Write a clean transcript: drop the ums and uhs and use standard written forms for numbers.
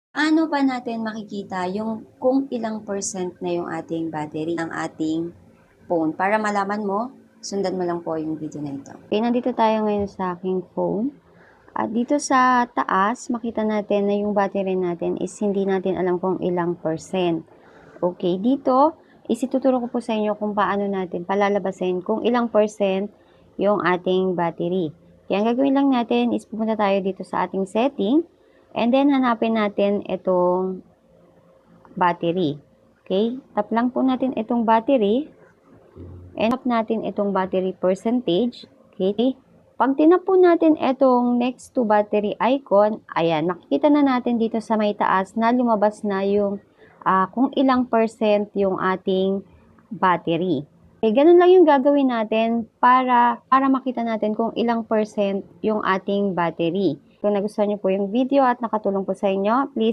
Paano ba natin makikita yung kung ilang percent na yung ating battery ng ating phone? Para malaman mo, sundan mo lang po yung video na ito. Okay, nandito tayo ngayon sa aking phone. At dito sa taas, makita natin na yung battery natin is hindi natin alam kung ilang percent. Okay, dito, isituturo ko po sa inyo kung paano natin palalabasin kung ilang percent yung ating battery. Kaya ang gagawin lang natin is pupunta tayo dito sa ating setting and then hanapin natin itong battery. Okay, tap lang po natin itong battery and tap natin itong battery percentage. Okay, pag tinap po natin itong next to battery icon, ayan, makikita na natin dito sa may taas na lumabas na yung kung ilang percent yung ating battery. Okay, ganun lang yung gagawin natin para makita natin kung ilang percent yung ating battery. Kung nagustuhan niyo po yung video at nakatulong po sa inyo, please